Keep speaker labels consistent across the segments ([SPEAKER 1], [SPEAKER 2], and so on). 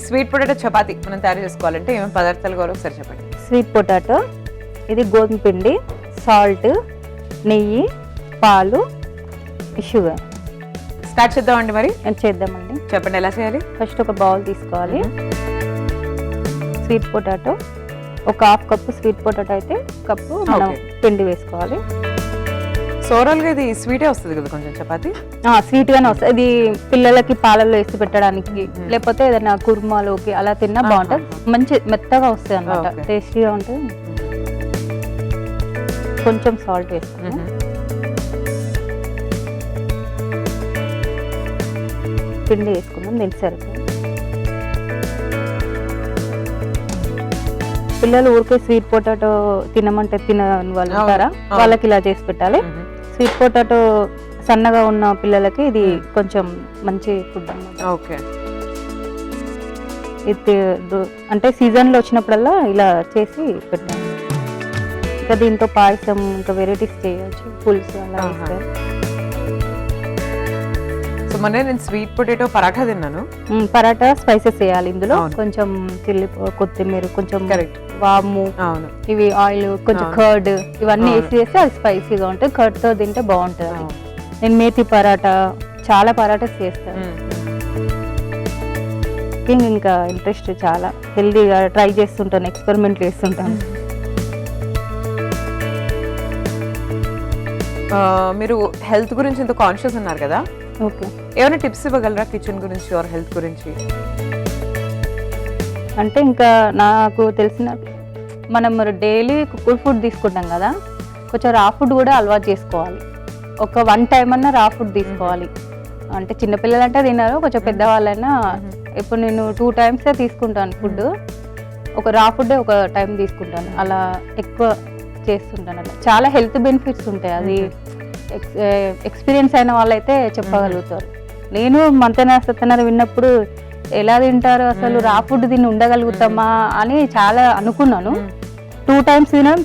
[SPEAKER 1] Sweet potato chapati మనం తయారు చేసుకోవాలంటే ఏమేమి పదార్థాలు కావాలో ఒకసారి చెప్పండి.
[SPEAKER 2] స్వీట్ పొటాటో, ఇది గోధుమ పిండి, సాల్ట్, నెయ్యి, పాలు, షుగర్.
[SPEAKER 1] స్టార్ట్ చేద్దామండి. మరి
[SPEAKER 2] చేద్దామండి.
[SPEAKER 1] చెప్పండి ఎలా చేయాలి.
[SPEAKER 2] ఫస్ట్ ఒక బౌల్ తీసుకోవాలి. స్వీట్ పొటాటో ఒక హాఫ్ కప్పు, స్వీట్ పొటాటో అయితే కప్పు మనం పిండి వేసుకోవాలి.
[SPEAKER 1] సోరల్గా ఇది స్వీటే వస్తుంది కదా కొంచెం చపాతీ.
[SPEAKER 2] స్వీట్ గానే వస్తుంది. ఇది పిల్లలకి పాలల్లో వేసి పెట్టడానికి, లేకపోతే ఏదైనా కుర్మాలోకి అలా తిన్నా బాగుంటుంది. మంచి మెత్తగా వస్తుంది అనమాట, టేస్టీగా ఉంటుంది. కొంచెం సాల్ట్ వేసుకున్నాం. పిండి వేసుకున్నాం, దీనికి సరిపోతుంది. పిల్లలు ఊరికే స్వీట్ పొటాటో తినమంటే తినని వాళ్ళు ఉంటారా, వాళ్ళకి ఇలా చేసి పెట్టాలి. స్వీట్ పొటాటో సన్నగా ఉన్న పిల్లలకి ఇది కొంచెం మంచి ఫుడ్ అన్నమాట.
[SPEAKER 1] ఓకే.
[SPEAKER 2] ఇది అంటే సీజన్లో వచ్చినప్పుడల్లా ఇలా చేసి పెట్టాలి. ఇంకా దీంతో పాయసం, ఇంకా వెరైటీస్ చేయొచ్చు, పులుసు అలా ఇస్తారు.
[SPEAKER 1] సో మొన్న నేను స్వీట్ పొటాటో పరాఠా తిన్నాను.
[SPEAKER 2] పరాఠా స్పైసెస్ వేయాలి ఇందులో, కొంచెం చిల్లీ, కొత్తిమీర, కొంచెం వాము, ఇవి ఆయిల్, కొంచెం కర్డ్, ఇవన్నీ వేసి అది స్పైసీగా ఉంటుంది. కర్డ్ తో తింటే బాగుంటుంది. నేను మేతి పరాటా, చాలా పరాటాస్ చేస్తాను. ఇంకా ఇంట్రెస్ట్, చాలా హెల్దీగా ట్రై చేస్తుంటాను, ఎక్స్పెరిమెంట్ చేస్తుంటాను.
[SPEAKER 1] మీరు హెల్త్ గురించి ఇంత కాన్షియస్ ఉన్నారు కదా,
[SPEAKER 2] ఓకే,
[SPEAKER 1] ఏమైనా టిప్స్ ఇవ్వగలరా కిచెన్ గురించి ఆర్ హెల్త్ గురించి?
[SPEAKER 2] అంటే ఇంకా నాకు తెలిసిన, మనం డైలీ కుక్కర్ ఫుడ్ తీసుకుంటాం కదా, కొంచెం రా ఫుడ్ కూడా అలవాటు చేసుకోవాలి. ఒక 1 టైం అన్నా రా ఫుడ్ తీసుకోవాలి. అంటే చిన్నపిల్లలు అంటే తిన్నారు, కొంచెం పెద్దవాళ్ళైనా. ఇప్పుడు నేను 2 టైమ్సే తీసుకుంటాను ఫుడ్. ఒక రా ఫుడ్ ఒక టైం తీసుకుంటాను, అలా ఎక్కువ చేస్తుంటాను. అలా చాలా హెల్త్ బెనిఫిట్స్ ఉంటాయి. అది ఎక్స్పీరియన్స్ అయిన వాళ్ళైతే చెప్పగలుగుతారు. నేను మంతెన సత్యనారాయణ విన్నప్పుడు ఎలా తింటారు అసలు, రా ఫుడ్ తిని ఉండగలుగుతామా అని చాలా అనుకున్నాను. 2 టైమ్స్ తినడం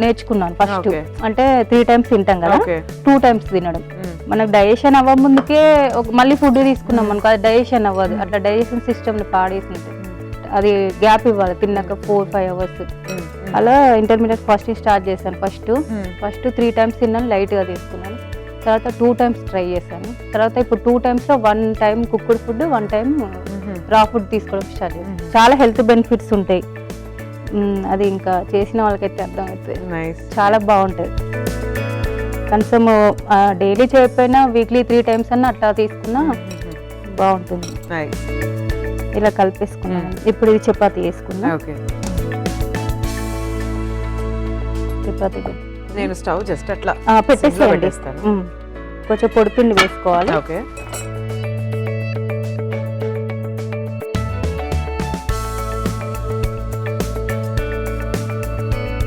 [SPEAKER 2] నేర్చుకున్నాను ఫస్ట్. అంటే 3 టైమ్స్ తింటాం కదా, 2 టైమ్స్ తినడం. మనకు డైజెషన్ అవ్వ ముందుకే మళ్ళీ ఫుడ్ తీసుకున్నాం అనుకో, అది డైజెషన్ అవ్వదు. అట్లా డైజెషన్ సిస్టమ్ పాడేసి అది గ్యాప్ ఇవ్వాలి తిన్నాక 4-5 అవర్స్. అలా ఇంటర్మీడియట్ ఫాస్టింగ్ స్టార్ట్ చేశాను. ఫస్ట్ 3 టైమ్స్ తిన్నాను, లైట్గా తీసుకున్నాను. తర్వాత 2 టైమ్స్ ట్రై చేశాను. తర్వాత ఇప్పుడు 2 టైమ్స్లో 1 టైం కుక్డ్ ఫుడ్, 1 టైం రా ఫుడ్ తీసుకోవడం స్టార్ట్ చేశాను. చాలా హెల్త్ బెనిఫిట్స్ ఉంటాయి. అది ఇంకా చేసిన వాళ్ళకైతే అర్థమవుతుంది, చాలా బాగుంటుంది. కనీసం డైలీ చేయకపోయినా వీక్లీ 3 టైమ్స్ అన్న అట్లా తీసుకున్నా బాగుంటుంది. ఇలా కలిపేసుకున్నాను. ఇప్పుడు ఇది చపాతీ వేసుకున్నా. చపాతీ
[SPEAKER 1] నేను స్టవ్ జస్ట్ అట్లా
[SPEAKER 2] పెట్టేసేయండి. కొంచెం పొడిపిండి వేసుకోవాలి.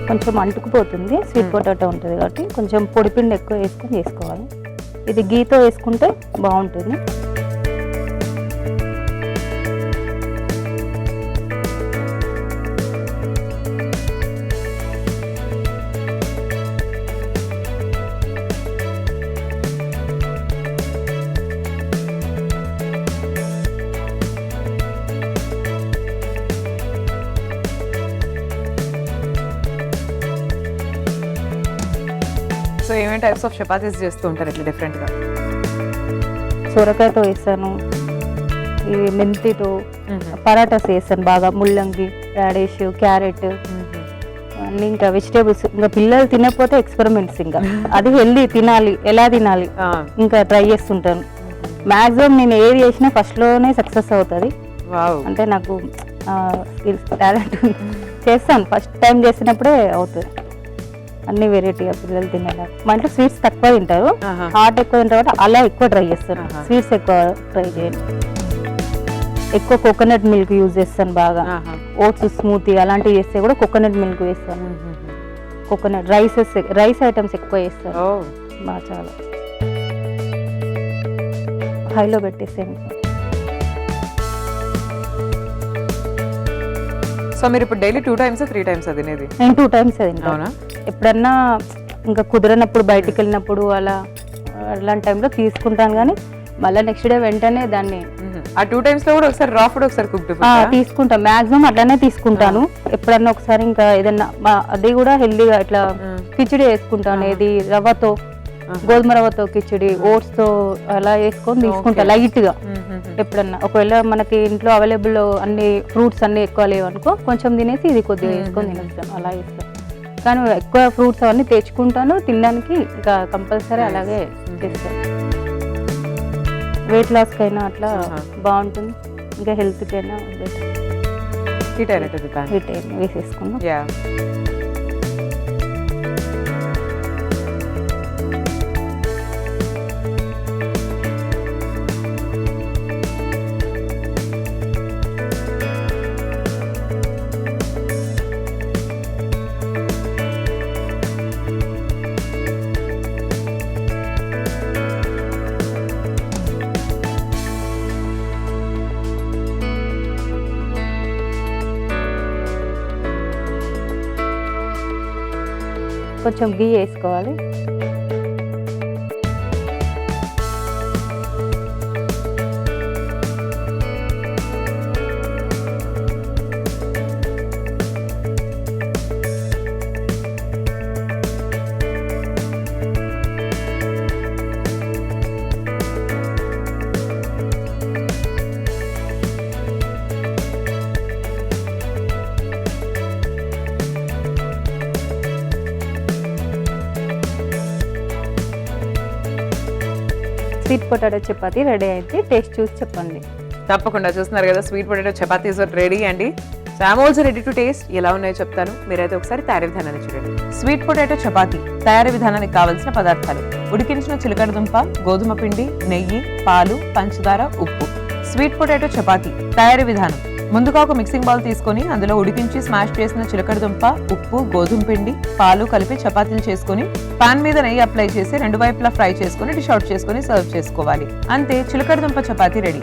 [SPEAKER 2] కొంచెం అంటుకుపోతుంది, స్వీట్ పొటాటో ఉంటుంది కాబట్టి కొంచెం పొడిపిండి ఎక్కువ వేసుకొని చేసుకోవాలి. ఇది గీతో వేసుకుంటే బాగుంటుంది.
[SPEAKER 1] సో ఏమేమి టైప్స్ ఆఫ్ చపాతీస్ చేస్తూ ఉంటారు ఇట్లా డిఫరెంట్గా?
[SPEAKER 2] సొరకాయతో వేస్తాను, ఈ మెంతితో పరాటాస్ వేస్తాను బాగా, ముల్లంగి, రాడిష్, క్యారెట్ అన్ని. ఇంకా వెజిటేబుల్స్, ఇంకా పిల్లలు తినకపోతే ఎక్స్పెరిమెంట్స్, ఇంకా అది హెల్దీ, తినాలి, ఎలా తినాలి ఇంకా ట్రై చేస్తుంటాను. మ్యాక్సిమం నేను ఏది చేసినా ఫస్ట్లోనే సక్సెస్ అవుతుంది. అంటే నాకు టాలెంట్ చేస్తాను, ఫస్ట్ టైం చేసినప్పుడే అవుతుంది. అన్ని వెరైటీగా పిల్లలు తినేలా. మా ఇంట్లో స్వీట్స్ తక్కువ తింటారు, హాట్ ఎక్కువ తింటారు కాబట్టి అలా ఎక్కువ ట్రై చేస్తాను. స్వీట్స్ ఎక్కువ ట్రై చేయండి. ఎక్కువ కోకోనట్ మిల్క్ యూజ్ చేస్తాను బాగా. ఓట్స్ స్మూతీ అలాంటివి చేస్తే కూడా కోకోనట్ మిల్క్ వేస్తాను. కోకోనట్ రైస్ ఐటమ్స్ ఎక్కువ వేస్తాను బాగా. చాలా హైలో పెట్టేసాను.
[SPEAKER 1] సో మీరు ఇప్పుడు డైలీ 2 టైమ్స్ 3 టైమ్స్ తినేది?
[SPEAKER 2] నేను 2 టైమ్స్ తింటాను. ఎప్పుడన్నా ఇంకా కుదరనప్పుడు, బయటికి వెళ్ళినప్పుడు అలాంటి టైంలో తీసుకుంటాను. కానీ మళ్ళీ నెక్స్ట్ డే వెంటనే దాన్ని
[SPEAKER 1] ఆ 2 times లో కూడా ఒకసారి రా ఫుడ్ ఒకసారి కుక్డ్
[SPEAKER 2] తీసుకుంటాను, మాక్సిమం అట్లానే తీసుకుంటాను. ఎప్పుడన్నా ఒకసారి ఇంకా ఏదన్నా అది కూడా హెల్దీగా ఇట్లా కిచిడి వేసుకుంటాను, ఏది రవ్వతో, గోధుమ రవ్వతో కిచిడి, ఓట్స్ తో అలా వేసుకొని తీసుకుంటా లైట్ గా. ఎప్పుడన్నా ఒకవేళ మనకి ఇంట్లో అవైలబుల్ అన్ని ఫ్రూట్స్ అన్ని ఎక్కువ లేవు అనుకో, కొంచెం తినేసి ఇది కొద్దిగా వేసుకొని తినేస్తాను, అలా చేస్తాను. కానీ ఎక్కువ ఫ్రూట్స్ అవన్నీ తెచ్చుకుంటాను తినడానికి, ఇంకా కంపల్సరీ అలాగే చేస్తాను. వెయిట్ లాస్ కైనా అట్లా బాగుంటుంది, ఇంకా హెల్త్ కైనా
[SPEAKER 1] హీట్ అయినట్టు
[SPEAKER 2] హీట్ వేసేసుకున్నాం.
[SPEAKER 1] యా
[SPEAKER 2] కొంచెం గీ వేసుకోవాలి. స్వీట్ పొటాటో చపాతీ రెడీ అయితే టేస్ట్ చూసి చెప్పండి.
[SPEAKER 1] తప్పకుండా. చూస్తున్నారు కదా, స్వీట్ పొటాటో చపాతీస్ రెడీ అండి. So I'm also ready to taste. ఎలా ఉన్నాయో చెప్తాను, మీరైతే ఒకసారి తయారీ విధానాన్ని చూడండి. స్వీట్ పొటాటో చపాతీ తయారీ విధానానికి కావాల్సిన పదార్థాలు: ఉడికించిన చిలకడ దుంప, గోధుమ పిండి, నెయ్యి, పాలు, పంచదార, ఉప్పు. స్వీట్ పొటాటో చపాతీ తయారీ విధానం: ముందుగా ఒక మిక్సింగ్ బౌల్ తీసుకొని అందులో ఉడికించి స్మాష్ చేసిన చిలకడ దుంప, ఉప్పు, గోధుమ పిండి, పాలు కలిపి చపాతీలు చేసుకుని పాన్ మీద నెయ్యి అప్లై చేసి 2 వైపులా ఫ్రై చేసుకుని డిష్ అవుట్ చేసుకుని సర్వ్ చేసుకోవాలి. అంతే, చిలకడ దుంప చపాతీ రెడీ.